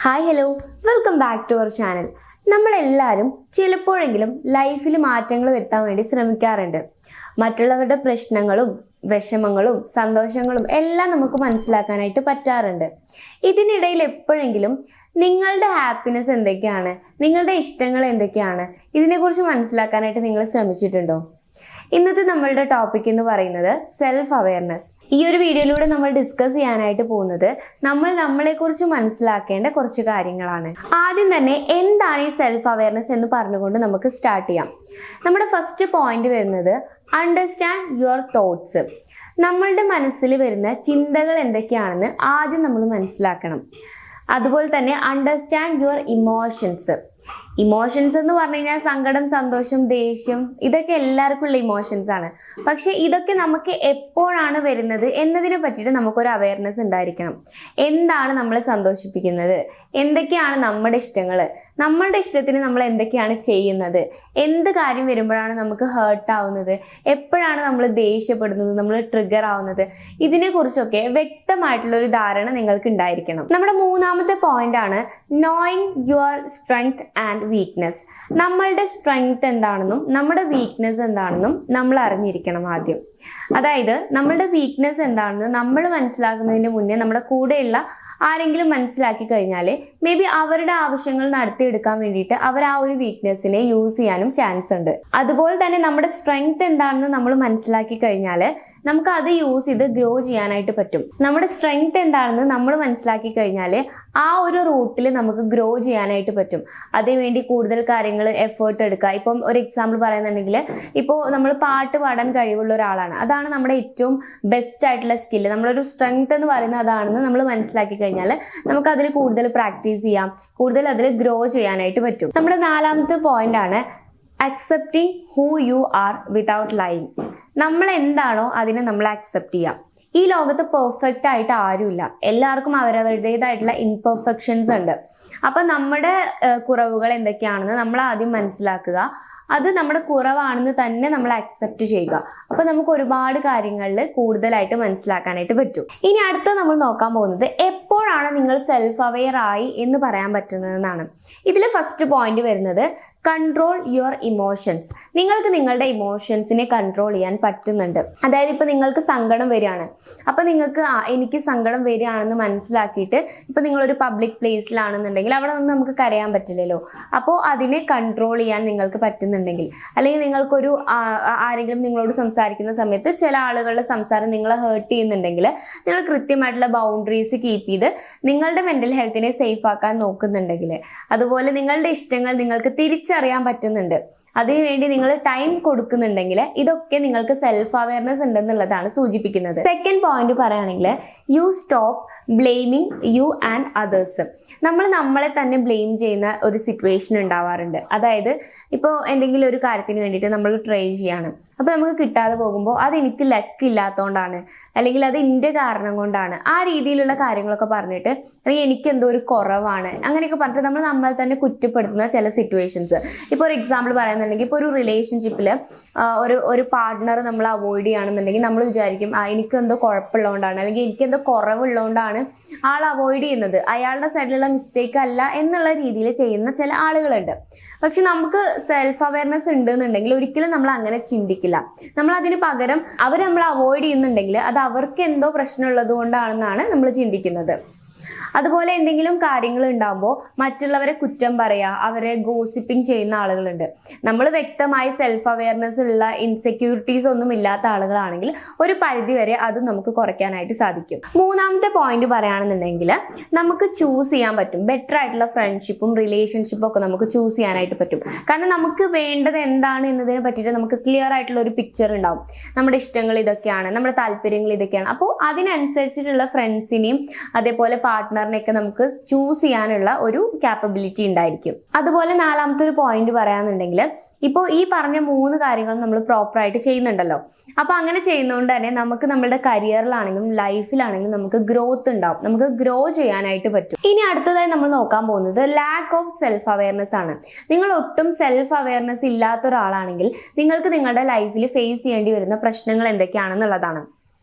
Hi hello welcome back to our channel. നമ്മളെല്ലാവരും ചിലപ്പോഴെങ്കിലും ലൈഫിൽ മാറ്റങ്ങൾ വരുത്താൻ വേണ്ടി ശ്രമിക്കാറുണ്ട്. മറ്റുള്ളവരുടെ പ്രശ്നങ്ങളും വിഷമങ്ങളും സന്തോഷങ്ങളും എല്ലാം നമുക്ക് മനസ്സിലാക്കാനായിട്ട് പറ്റാറുണ്ട്. ഇതിനിടയിൽ എപ്പോഴെങ്കിലും നിങ്ങളുടെ ഹാപ്പിനെസ് എന്തൊക്കെയാണ്, നിങ്ങളുടെ ഇഷ്ടങ്ങൾ എന്തൊക്കെയാണ്, ഇതിനെക്കുറിച്ച് മനസ്സിലാക്കാനായിട്ട് നിങ്ങൾ ശ്രമിച്ചിട്ടുണ്ടോ? ഇന്നത്തെ നമ്മളുടെ ടോപ്പിക് എന്ന് പറയുന്നത് സെൽഫ് അവയർനെസ്. ഈ ഒരു വീഡിയോയിലൂടെ നമ്മൾ ഡിസ്കസ് ചെയ്യാനായിട്ട് പോകുന്നത് നമ്മളെക്കുറിച്ച് മനസ്സിലാക്കേണ്ട കുറച്ച് കാര്യങ്ങളാണ്. ആദ്യം തന്നെ എന്താണ് ഈ സെൽഫ് അവയർനെസ് എന്ന് പറഞ്ഞുകൊണ്ട് നമുക്ക് സ്റ്റാർട്ട് ചെയ്യാം. നമ്മുടെ ഫസ്റ്റ് പോയിന്റ് വരുന്നത് അണ്ടർസ്റ്റാൻഡ് യുവർ തോട്ട്സ്. നമ്മളുടെ മനസ്സിൽ വരുന്ന ചിന്തകൾ എന്തൊക്കെയാണെന്ന് ആദ്യം നമ്മൾ മനസ്സിലാക്കണം. അതുപോലെ തന്നെ അണ്ടർസ്റ്റാൻഡ് യുവർ ഇമോഷൻസ്. ഇമോഷൻസ് എന്ന് പറഞ്ഞു കഴിഞ്ഞാൽ സങ്കടം, സന്തോഷം, ദേഷ്യം, ഇതൊക്കെ എല്ലാവർക്കും ഉള്ള ഇമോഷൻസ് ആണ്. പക്ഷെ ഇതൊക്കെ നമുക്ക് എപ്പോഴാണ് വരുന്നത് എന്നതിനെ പറ്റിയിട്ട് നമുക്കൊരു അവയർനെസ് ഉണ്ടായിരിക്കണം. എന്താണ് നമ്മളെ സന്തോഷിപ്പിക്കുന്നത്, എന്തൊക്കെയാണ് നമ്മുടെ ഇഷ്ടങ്ങൾ, നമ്മളുടെ ഇഷ്ടത്തിന് നമ്മൾ എന്തൊക്കെയാണ് ചെയ്യുന്നത്, എന്ത് കാര്യം വരുമ്പോഴാണ് നമുക്ക് ഹേർട്ട് ആവുന്നത്, എപ്പോഴാണ് നമ്മൾ ദേഷ്യപ്പെടുന്നത്, നമ്മൾ ട്രിഗർ ആവുന്നത്, ഇതിനെക്കുറിച്ചൊക്കെ വ്യക്തമായിട്ടുള്ള ഒരു ധാരണ നിങ്ങൾക്ക് ഉണ്ടായിരിക്കണം. നമ്മുടെ മൂന്നാമത്തെ പോയിന്റ് ആണ് knowing your strength and weakness. നമ്മളുടെ സ്ട്രെങ്ത് എന്താണെന്നും നമ്മുടെ വീക്ക്നെസ് എന്താണെന്നും നമ്മൾ അറിഞ്ഞിരിക്കണം ആദ്യം. അതായത് നമ്മളുടെ വീക്ക്നെസ് എന്താണെന്ന് നമ്മൾ മനസ്സിലാക്കുന്നതിന് മുന്നേ നമ്മുടെ കൂടെയുള്ള ആരെങ്കിലും മനസ്സിലാക്കി കഴിഞ്ഞാൽ മേ ബി അവരുടെ ആവശ്യങ്ങൾ നടത്തിയെടുക്കാൻ വേണ്ടിയിട്ട് അവർ ആ ഒരു വീക്ക്നെസ്സിനെ യൂസ് ചെയ്യാനും ചാൻസ് ഉണ്ട്. അതുപോലെ തന്നെ നമ്മുടെ സ്ട്രെങ്ത് എന്താണെന്ന് നമ്മൾ മനസ്സിലാക്കി കഴിഞ്ഞാൽ നമുക്ക് അത് യൂസ് ചെയ്ത് ഗ്രോ ചെയ്യാനായിട്ട് പറ്റും. നമ്മുടെ സ്ട്രെങ്ത് എന്താണെന്ന് നമ്മൾ മനസ്സിലാക്കി കഴിഞ്ഞാൽ ആ ഒരു റൂട്ടിൽ നമുക്ക് ഗ്രോ ചെയ്യാനായിട്ട് പറ്റും. അതിനുവേണ്ടി കൂടുതൽ കാര്യങ്ങൾ എഫേർട്ട് എടുക്കുക. ഇപ്പം ഒരു എക്സാമ്പിൾ പറയുന്നുണ്ടെങ്കിൽ, ഇപ്പോൾ നമ്മൾ പാട്ട് പാടാൻ കഴിവുള്ള ഒരാളാണ്, അതാണ് നമ്മുടെ ഏറ്റവും ബെസ്റ്റ് ആയിട്ടുള്ള സ്കില്ല്. നമ്മളൊരു സ്ട്രെങ്ത് എന്ന് പറയുന്നത് അതാണെന്ന് നമ്മൾ മനസ്സിലാക്കി കഴിഞ്ഞാൽ നമുക്ക് അതിൽ കൂടുതൽ പ്രാക്ടീസ് ചെയ്യാം, കൂടുതൽ അതിൽ ഗ്രോ ചെയ്യാനായിട്ട് പറ്റും. നമ്മുടെ നാലാമത്തെ പോയിന്റ് ആണ് accepting who you are without lying. നമ്മൾ എന്താണോ അതിനെ നമ്മൾ അക്സെപ്റ്റ് ചെയ്യാം. ഈ ലോകത്ത് പെർഫെക്റ്റ് ആയിട്ട് ആരുമില്ല. എല്ലാവർക്കും അവരവരുടേതായിട്ടുള്ള ഇംപെർഫെക്ഷൻസ് ഉണ്ട്. അപ്പൊ നമ്മുടെ കുറവുകൾ എന്തൊക്കെയാണെന്ന് നമ്മൾ ആദ്യം മനസ്സിലാക്കുക. അത് നമ്മുടെ കുറവാണെന്ന് തന്നെ നമ്മൾ അക്സെപ്റ്റ് ചെയ്യുക. അപ്പൊ നമുക്ക് ഒരുപാട് കാര്യങ്ങളിൽ കൂടുതലായിട്ട് മനസ്സിലാക്കാനായിട്ട് പറ്റും. ഇനി അടുത്ത നമ്മൾ നോക്കാൻ പോകുന്നത് എപ്പോഴാണ് നിങ്ങൾ സെൽഫ് അവെയർ ആയി എന്ന് പറയാൻ പറ്റുന്നതെന്നാണ്. ഇതിൽ ഫസ്റ്റ് പോയിന്റ് വരുന്നത് കൺട്രോൾ യുവർ ഇമോഷൻസ്. നിങ്ങൾക്ക് നിങ്ങളുടെ ഇമോഷൻസിനെ കൺട്രോൾ ചെയ്യാൻ പറ്റുന്നുണ്ട്. അതായത് ഇപ്പൊ നിങ്ങൾക്ക് സങ്കടം വരികയാണ്, അപ്പൊ നിങ്ങൾക്ക് എനിക്ക് സങ്കടം വരികയാണെന്ന് മനസ്സിലാക്കിയിട്ട് ഇപ്പൊ നിങ്ങളൊരു പബ്ലിക് പ്ലേസിലാണെന്നുണ്ടെങ്കിൽ അവിടെ നിന്ന് നമുക്ക് കരയാൻ പറ്റില്ലല്ലോ. അപ്പോൾ അതിനെ കൺട്രോൾ ചെയ്യാൻ നിങ്ങൾക്ക് പറ്റുന്നുണ്ടെങ്കിൽ, അല്ലെങ്കിൽ നിങ്ങൾക്കൊരു ആരെങ്കിലും നിങ്ങളോട് സംസാരിക്കുന്ന സമയത്ത് ചില ആളുകളുടെ സംസാരം നിങ്ങളെ ഹേർട്ട് ചെയ്യുന്നുണ്ടെങ്കിൽ നിങ്ങൾ കൃത്യമായിട്ടുള്ള ബൗണ്ടറീസ് കീപ്പ് ചെയ്ത് നിങ്ങളുടെ മെന്റൽ ഹെൽത്തിനെ സേഫ് ആക്കാൻ നോക്കുന്നുണ്ടെങ്കിൽ, അതുപോലെ നിങ്ങളുടെ ഇഷ്ടങ്ങൾ നിങ്ങൾക്ക് തിരിച്ചറിയാൻ പറ്റുന്നുണ്ട്, അതിനുവേണ്ടി നിങ്ങൾ ടൈം കൊടുക്കുന്നുണ്ടെങ്കിൽ, ഇതൊക്കെ നിങ്ങൾക്ക് സെൽഫ് അവയർനെസ് ഉണ്ടെന്നുള്ളതാണ് സൂചിപ്പിക്കുന്നത്. സെക്കൻഡ് പോയിന്റ് പറയുകയാണെങ്കിൽ you stop blaming you and others. നമ്മളെ തന്നെ ബ്ലെയിം ചെയ്യുന്ന ഒരു സിറ്റുവേഷൻ ഉണ്ടാവാറുണ്ട്. അതായത് ഇപ്പോൾ എന്തെങ്കിലും ഒരു കാര്യത്തിന് വേണ്ടിയിട്ട് നമ്മൾ ട്രൈ ചെയ്യാണ്, അപ്പോൾ നമുക്ക് കിട്ടാതെ പോകുമ്പോൾ അത് എനിക്ക് ലക്ക് ഇല്ലാത്തതുകൊണ്ടാണ്, അല്ലെങ്കിൽ അത് എൻ്റെ കാരണം കൊണ്ടാണ്, ആ രീതിയിലുള്ള കാര്യങ്ങളൊക്കെ പറഞ്ഞിട്ട്, അല്ലെങ്കിൽ എനിക്ക് എന്തോ ഒരു കുറവാണ്, അങ്ങനെയൊക്കെ പറഞ്ഞിട്ട് നമ്മളെ തന്നെ കുറ്റപ്പെടുത്തുന്ന ചില സിറ്റുവേഷൻസ്. ഇപ്പോൾ ഒരു എക്സാമ്പിൾ പറയുന്നുണ്ടെങ്കിൽ, ഇപ്പോൾ ഒരു റിലേഷൻഷിപ്പിൽ ഒരു പാർട്ട്ണർ നമ്മൾ അവോയ്ഡ് ചെയ്യുകയാണെന്നുണ്ടെങ്കിൽ നമ്മൾ വിചാരിക്കും എനിക്കെന്തോ കുഴപ്പമുള്ളതുകൊണ്ടാണ്, അല്ലെങ്കിൽ എനിക്കെന്തോ കുറവുള്ളതുകൊണ്ടാണ് ആൾ അവോയ്ഡ് ചെയ്യുന്നത്, അയാളുടെ സൈഡിലുള്ള മിസ്റ്റേക്ക് അല്ല എന്നുള്ള രീതിയിൽ ചെയ്യുന്ന ചില ആളുകളുണ്ട്. പക്ഷെ നമുക്ക് സെൽഫ് അവയർനെസ് ഉണ്ട് എന്നുണ്ടെങ്കിൽ ഒരിക്കലും നമ്മൾ അങ്ങനെ ചിന്തിക്കില്ല. നമ്മൾ അതിന് പകരം അവർ നമ്മൾ അവോയ്ഡ് ചെയ്യുന്നുണ്ടെങ്കിൽ അത് അവർക്ക് എന്തോ പ്രശ്നമുള്ളത് കൊണ്ടാണെന്നാണ് നമ്മൾ ചിന്തിക്കുന്നത്. അതുപോലെ എന്തെങ്കിലും കാര്യങ്ങൾ ഉണ്ടാകുമ്പോൾ മറ്റുള്ളവരെ കുറ്റം പറയുക, അവരെ ഗോസിപ്പിംഗ് ചെയ്യുന്ന ആളുകളുണ്ട്. നമ്മൾ വ്യക്തമായി സെൽഫ് അവയർനെസ് ഉള്ള ഇൻസെക്യൂരിറ്റീസ് ഒന്നും ഇല്ലാത്ത ആളുകളാണെങ്കിൽ ഒരു പരിധി വരെ അത് നമുക്ക് കുറയ്ക്കാനായിട്ട് സാധിക്കും. മൂന്നാമത്തെ പോയിന്റ് പറയുകയാണെന്നുണ്ടെങ്കിൽ നമുക്ക് ചൂസ് ചെയ്യാൻ പറ്റും. ബെറ്റർ ആയിട്ടുള്ള ഫ്രണ്ട്ഷിപ്പും റിലേഷൻഷിപ്പും ഒക്കെ നമുക്ക് ചൂസ് ചെയ്യാനായിട്ട് പറ്റും. കാരണം നമുക്ക് വേണ്ടത് എന്താണ് എന്നതിനെ പറ്റിയിട്ട് നമുക്ക് ക്ലിയർ ആയിട്ടുള്ള ഒരു പിക്ചർ ഉണ്ടാവും. നമ്മുടെ ഇഷ്ടങ്ങൾ ഇതൊക്കെയാണ്, നമ്മുടെ താല്പര്യങ്ങൾ ഇതൊക്കെയാണ്. അപ്പോൾ അതിനനുസരിച്ചിട്ടുള്ള ഫ്രണ്ട്സിനെയും അതേപോലെ പാർട്ട്ണറിനെയൊക്കെ നമുക്ക് ചൂസ് ചെയ്യാനുള്ള ഒരു കാപ്പബിലിറ്റി ഉണ്ടായിരിക്കും. അതുപോലെ നാലാമത്തെ ഒരു പോയിന്റ് പറയാന്നുണ്ടെങ്കിൽ, ഇപ്പോൾ ഈ പറഞ്ഞ 3 കാര്യങ്ങൾ നമ്മൾ പ്രോപ്പറായിട്ട് ചെയ്യുന്നുണ്ടല്ലോ. അപ്പൊ അങ്ങനെ ചെയ്യുന്നതുകൊണ്ട് തന്നെ നമുക്ക് നമ്മുടെ കരിയറിലാണെങ്കിലും ലൈഫിലാണെങ്കിലും നമുക്ക് ഗ്രോത്ത് ഉണ്ടാവും, നമുക്ക് ഗ്രോ ചെയ്യാനായിട്ട് പറ്റും. ഇനി അടുത്തതായി നമ്മൾ നോക്കാൻ പോകുന്നത് ലാക്ക് ഓഫ് സെൽഫ് അവയർനെസ് ആണ്. നിങ്ങൾ ഒട്ടും സെൽഫ് അവയർനെസ് ഇല്ലാത്ത ഒരാളാണെങ്കിൽ നിങ്ങൾക്ക് നിങ്ങളുടെ ലൈഫിൽ ഫേസ് ചെയ്യേണ്ടി വരുന്ന പ്രശ്നങ്ങൾ എന്തൊക്കെയാണെന്നുള്ളതാണ്.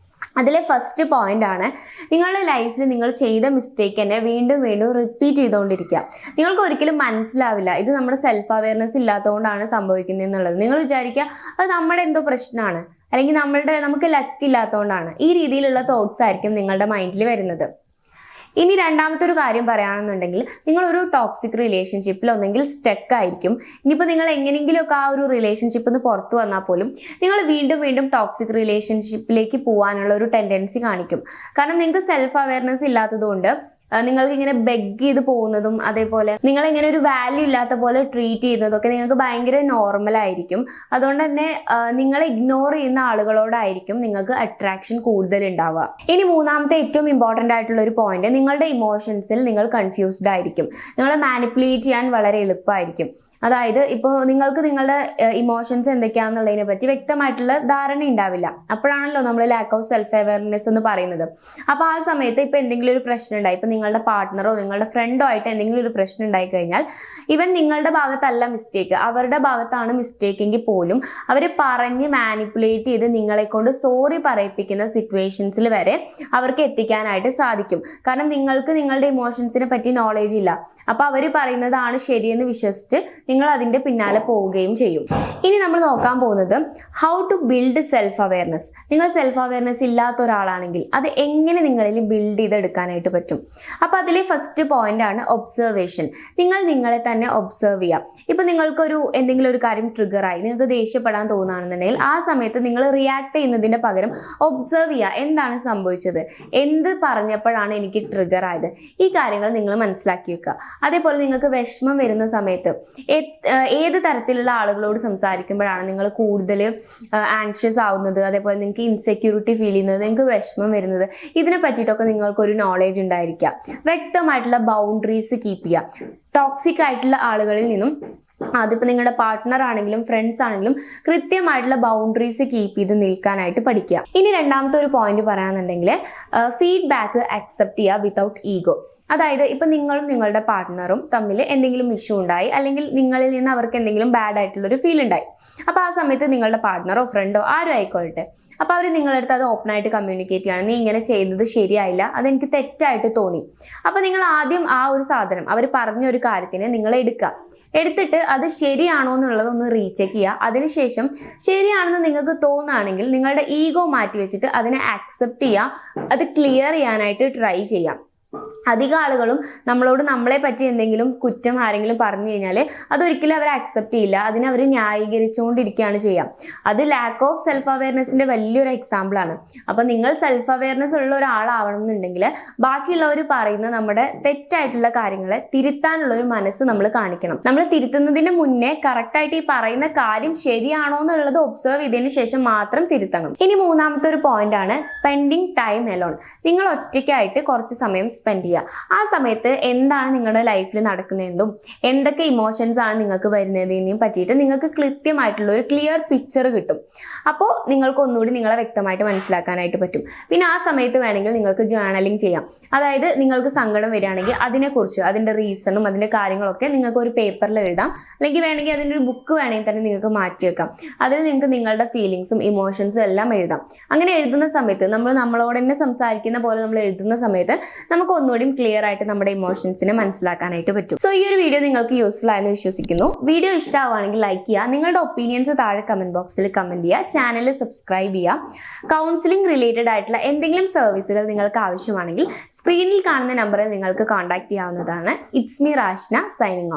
അതിലെ ഫസ്റ്റ് പോയിന്റ് ആണ്, നിങ്ങളുടെ ലൈഫിൽ നിങ്ങൾ ചെയ്ത മിസ്റ്റേക്ക് തന്നെ വീണ്ടും വീണ്ടും റിപ്പീറ്റ് ചെയ്തുകൊണ്ടിരിക്കുക. നിങ്ങൾക്ക് ഒരിക്കലും മനസ്സിലാവില്ല ഇത് നമ്മുടെ സെൽഫ് അവയർനെസ് ഇല്ലാത്തതുകൊണ്ടാണ് സംഭവിക്കുന്നത് എന്നുള്ളത്. നിങ്ങൾ വിചാരിക്കുക അത് നമ്മുടെ എന്തോ പ്രശ്നമാണ്, അല്ലെങ്കിൽ നമുക്ക് ലക്ക് ഇല്ലാത്തതുകൊണ്ടാണ്. ഈ രീതിയിലുള്ള തോട്ട്സ് ആയിരിക്കും നിങ്ങളുടെ മൈൻഡിൽ വരുന്നത്. ഇനി രണ്ടാമത്തെ ഒരു കാര്യം പറയുകയാണെന്നുണ്ടെങ്കിൽ, നിങ്ങളൊരു ടോക്സിക് റിലേഷൻഷിപ്പിൽ ഒന്നെങ്കിൽ സ്റ്റക്ക് ആയിരിക്കും. ഇനിയിപ്പോൾ നിങ്ങൾ എങ്ങനെയെങ്കിലുമൊക്കെ ആ ഒരു റിലേഷൻഷിപ്പിൽ നിന്ന് പുറത്തു വന്നാൽ പോലും നിങ്ങൾ വീണ്ടും വീണ്ടും ടോക്സിക് റിലേഷൻഷിപ്പിലേക്ക് പോകാനുള്ള ഒരു ടെൻഡൻസി കാണിക്കും. കാരണം നിങ്ങൾക്ക് സെൽഫ് അവയർനെസ് ഇല്ലാത്തതുകൊണ്ട് നിങ്ങൾക്ക് ഇങ്ങനെ ബെഗ് ചെയ്ത് പോകുന്നതും അതേപോലെ നിങ്ങൾ ഇങ്ങനെ ഒരു വാല്യൂ ഇല്ലാത്ത പോലെ ട്രീറ്റ് ചെയ്യുന്നതും ഒക്കെ നിങ്ങൾക്ക് ഭയങ്കര നോർമൽ ആയിരിക്കും. അതുകൊണ്ട് തന്നെ നിങ്ങൾ ഇഗ്നോർ ചെയ്യുന്ന ആളുകളോടായിരിക്കും നിങ്ങൾക്ക് അട്രാക്ഷൻ കൂടുതൽ ഉണ്ടാവുക. ഇനി മൂന്നാമത്തെ ഏറ്റവും ഇമ്പോർട്ടൻ്റ് ആയിട്ടുള്ള ഒരു പോയിന്റ്, നിങ്ങളുടെ ഇമോഷൻസിൽ നിങ്ങൾ കൺഫ്യൂസ്ഡ് ആയിരിക്കും. നിങ്ങളെ മാനിപ്പുലേറ്റ് ചെയ്യാൻ വളരെ എളുപ്പമായിരിക്കും. അതായത് ഇപ്പോൾ നിങ്ങൾക്ക് നിങ്ങളുടെ ഇമോഷൻസ് എന്തൊക്കെയാണെന്നുള്ളതിനെ പറ്റി വ്യക്തമായിട്ടുള്ള ധാരണ ഉണ്ടാവില്ല. അപ്പോഴാണല്ലോ നമ്മൾ ലാക്ക് ഓഫ് സെൽഫ് അവയർനെസ് എന്ന് പറയുന്നത്. അപ്പോൾ ആ സമയത്ത് ഇപ്പൊ എന്തെങ്കിലും ഒരു പ്രശ്നം ഉണ്ടായി, ഇപ്പൊ നിങ്ങളുടെ പാർട്ട്ണറോ നിങ്ങളുടെ ഫ്രണ്ടോ ആയിട്ട് എന്തെങ്കിലും ഒരു പ്രശ്നം ഉണ്ടായി കഴിഞ്ഞാൽ, ഇവൻ നിങ്ങളുടെ ഭാഗത്തല്ല മിസ്റ്റേക്ക്, അവരുടെ ഭാഗത്താണ് മിസ്റ്റേക്ക് എങ്കിൽ പോലും അവർ പറഞ്ഞ് മാനിപ്പുലേറ്റ് ചെയ്ത് നിങ്ങളെ കൊണ്ട് സോറി പറയിപ്പിക്കുന്ന സിറ്റുവേഷൻസിൽ വരെ അവർക്ക് എത്തിക്കാനായിട്ട് സാധിക്കും. കാരണം നിങ്ങൾക്ക് നിങ്ങളുടെ ഇമോഷൻസിനെ പറ്റി നോളേജ് ഇല്ല. അപ്പൊ അവർ പറയുന്നതാണ് ശരിയെന്ന് വിശ്വസിച്ച് നിങ്ങൾ അതിന്റെ പിന്നാലെ പോവുകയും ചെയ്യും. ഇനി നമ്മൾ നോക്കാൻ പോകുന്നത് how to build self awareness. നിങ്ങൾ സെൽഫ് അവയർനെസ് ഇല്ലാത്ത ഒരാളാണെങ്കിൽ അത് എങ്ങനെ നിങ്ങളിൽ ബിൽഡ് ചെയ്തെടുക്കാനായിട്ട് പറ്റും. അപ്പൊ അതിലെ ഫസ്റ്റ് പോയിന്റ് ആണ് ഒബ്സർവേഷൻ. നിങ്ങൾ നിങ്ങളെ തന്നെ ഒബ്സർവ് ചെയ്യാം. ഇപ്പൊ നിങ്ങൾക്കൊരു എന്തെങ്കിലും ഒരു കാര്യം ട്രിഗറായി, നിങ്ങൾക്ക് ദേഷ്യപ്പെടാൻ തോന്നുകയാണെന്നുണ്ടെങ്കിൽ ആ സമയത്ത് നിങ്ങൾ റിയാക്ട് ചെയ്യുന്നതിന്റെ പകരം ഒബ്സർവ് ചെയ്യുക, എന്താണ് സംഭവിച്ചത്, എന്ത് പറഞ്ഞപ്പോഴാണ് എനിക്ക് ട്രിഗർ ആയത്, ഈ കാര്യങ്ങൾ നിങ്ങൾ മനസ്സിലാക്കി വെക്കുക. അതേപോലെ നിങ്ങൾക്ക് വിഷമം വരുന്ന സമയത്ത് ഏത് തരത്തിലുള്ള ആളുകളോട് സംസാരിക്കുമ്പോഴാണ് നിങ്ങൾ കൂടുതൽ ആങ്ഷ്യസ് ആവുന്നത്, അതേപോലെ നിങ്ങൾക്ക് ഇൻസെക്യൂരിറ്റി ഫീൽ ചെയ്യുന്നത്, നിങ്ങൾക്ക് വിഷമം വരുന്നത്, ഇതിനെ പറ്റിയിട്ടൊക്കെ നിങ്ങൾക്കൊരു നോളേജ് ഉണ്ടായിരിക്കുക. വ്യക്തമായിട്ടുള്ള ബൗണ്ടറീസ് കീപ്പ് ചെയ്യുക. ടോക്സിക് ആയിട്ടുള്ള ആളുകളിൽ നിന്നും, അതിപ്പോൾ നിങ്ങളുടെ പാർട്ട്ണർ ആണെങ്കിലും ഫ്രണ്ട്സ് ആണെങ്കിലും കൃത്യമായിട്ടുള്ള ബൗണ്ടറീസ് കീപ്പ് ചെയ്ത് നിൽക്കാനായിട്ട് പഠിക്കുക. ഇനി രണ്ടാമത്തെ ഒരു പോയിന്റ് പറയാന്നുണ്ടെങ്കിൽ, ഫീഡ്ബാക്ക് അക്സെപ്റ്റ് ചെയ്യുക വിത്തൗട്ട് ഈഗോ. അതായത് ഇപ്പൊ നിങ്ങളും നിങ്ങളുടെ പാർട്ട്ണറും തമ്മിൽ എന്തെങ്കിലും ഇഷ്യൂ ഉണ്ടായി, അല്ലെങ്കിൽ നിങ്ങളിൽ നിന്ന് അവർക്ക് എന്തെങ്കിലും ബാഡ് ആയിട്ടുള്ള ഒരു ഫീൽ ഉണ്ടായി. അപ്പൊ ആ സമയത്ത് നിങ്ങളുടെ പാർട്ട്ണറോ ഫ്രണ്ടോ ആരും ആയിക്കോട്ടെ, അപ്പൊ അവർ നിങ്ങളുടെ അടുത്ത് അത് ഓപ്പൺ ആയിട്ട് കമ്മ്യൂണിക്കേറ്റ് ചെയ്യണം. നീ ഇങ്ങനെ ചെയ്തത് ശരിയായില്ല, അതെനിക്ക് തെറ്റായിട്ട് തോന്നി. അപ്പൊ നിങ്ങൾ ആദ്യം ആ ഒരു സാധനം, അവർ പറഞ്ഞ ഒരു കാര്യത്തിന് നിങ്ങൾ എടുത്തിട്ട് അത് ശരിയാണോ എന്നുള്ളത് ഒന്ന് റീചെക്ക് ചെയ്യുക. അതിനുശേഷം ശരിയാണെന്ന് നിങ്ങൾക്ക് തോന്നുകയാണെങ്കിൽ നിങ്ങളുടെ ഈഗോ മാറ്റി വെച്ചിട്ട് അതിനെ ആക്സെപ്റ്റ് ചെയ്യുക, അത് ക്ലിയർ ചെയ്യാനായിട്ട് ട്രൈ ചെയ്യാം. അധികം ആളുകളും നമ്മളോട് നമ്മളെ പറ്റി എന്തെങ്കിലും കുറ്റം ആരെങ്കിലും പറഞ്ഞു കഴിഞ്ഞാൽ അതൊരിക്കലും അവർ അക്സെപ്റ്റ് ചെയ്യില്ല, അതിനെ അവർ ന്യായീകരിച്ചുകൊണ്ടിരിക്കുകയാണ് ചെയ്യാം. അത് ലാക്ക് ഓഫ് സെൽഫ് അവയർനെസിന്റെ വലിയൊരു എക്സാമ്പിൾ ആണ്. അപ്പൊ നിങ്ങൾ സെൽഫ് അവയർനെസ് ഉള്ള ഒരാളാവണം എന്നുണ്ടെങ്കിൽ ബാക്കിയുള്ളവർ പറയുന്ന നമ്മുടെ തെറ്റായിട്ടുള്ള കാര്യങ്ങളെ തിരുത്താനുള്ള ഒരു മനസ്സ് നമ്മൾ കാണിക്കണം. നമ്മൾ തിരുത്തുന്നതിന് മുന്നേ കറക്റ്റായിട്ട് ഈ പറയുന്ന കാര്യം ശരിയാണോ എന്നുള്ളത് ഒബ്സർവ് ചെയ്തതിന് ശേഷം മാത്രം തിരുത്തണം. ഇനി മൂന്നാമത്തെ ഒരു പോയിന്റ് ആണ് സ്പെൻഡിങ് ടൈം അലോൺ. നിങ്ങൾ ഒറ്റയ്ക്കായിട്ട് കുറച്ച് സമയം സ്പെൻഡ് ചെയ്യുക. ആ സമയത്ത് എന്താണ് നിങ്ങളുടെ ലൈഫിൽ നടക്കുന്നതെന്നും എന്തൊക്കെ ഇമോഷൻസ് ആണ് നിങ്ങൾക്ക് വരുന്നതിനെയും പറ്റിയിട്ട് നിങ്ങൾക്ക് കൃത്യമായിട്ടുള്ള ഒരു ക്ലിയർ പിക്ചർ കിട്ടും. അപ്പോൾ നിങ്ങൾക്ക് ഒന്നുകൂടി നിങ്ങളെ വ്യക്തമായിട്ട് മനസ്സിലാക്കാനായിട്ട് പറ്റും. പിന്നെ ആ സമയത്ത് വേണമെങ്കിൽ നിങ്ങൾക്ക് ജേർണലിംഗ് ചെയ്യാം. അതായത് നിങ്ങൾക്ക് സങ്കടം വരികയാണെങ്കിൽ അതിനെക്കുറിച്ച്, അതിന്റെ റീസണും അതിന്റെ കാര്യങ്ങളൊക്കെ നിങ്ങൾക്ക് ഒരു പേപ്പറിൽ എഴുതാം. അല്ലെങ്കിൽ വേണമെങ്കിൽ അതിൻ്റെ ഒരു ബുക്ക് വേണമെങ്കിൽ തന്നെ നിങ്ങൾക്ക് മാറ്റി വെക്കാം. അതിൽ നിങ്ങൾക്ക് നിങ്ങളുടെ ഫീലിങ്സും ഇമോഷൻസും എല്ലാം എഴുതാം. അങ്ങനെ എഴുതുന്ന സമയത്ത് നമ്മളോട് തന്നെ സംസാരിക്കുന്ന പോലെ നമ്മൾ എഴുതുന്ന സമയത്ത് നമുക്ക് ഒന്നുകൂടി ക്ലിയർ ആയിട്ട് നമ്മുടെ ഇമോഷൻസിനെ മനസ്സിലാക്കാനായിട്ട് പറ്റും. സോ ഈ ഒരു വീഡിയോ നിങ്ങൾക്ക് യൂസ്ഫുൾ ആയെന്ന് വിശ്വസിക്കുന്നു. വീഡിയോ ഇഷ്ടമാവുകയാണെങ്കിൽ ലൈക്ക് ചെയ്യുക, നിങ്ങളുടെ ഒപ്പീനിയൻസ് താഴെ കമന്റ് ബോക്സിൽ കമന്റ് ചെയ്യുക, ചാനൽ സബ്സ്ക്രൈബ് ചെയ്യുക. കൗൺസിലിംഗ് റിലേറ്റഡ് ആയിട്ടുള്ള എന്തെങ്കിലും സർവീസുകൾ നിങ്ങൾക്ക് ആവശ്യമാണെങ്കിൽ സ്ക്രീനിൽ കാണുന്ന നമ്പറിൽ നിങ്ങൾക്ക് കോൺടാക്ട് ചെയ്യാവുന്നതാണ്. It's me Rashna signing of.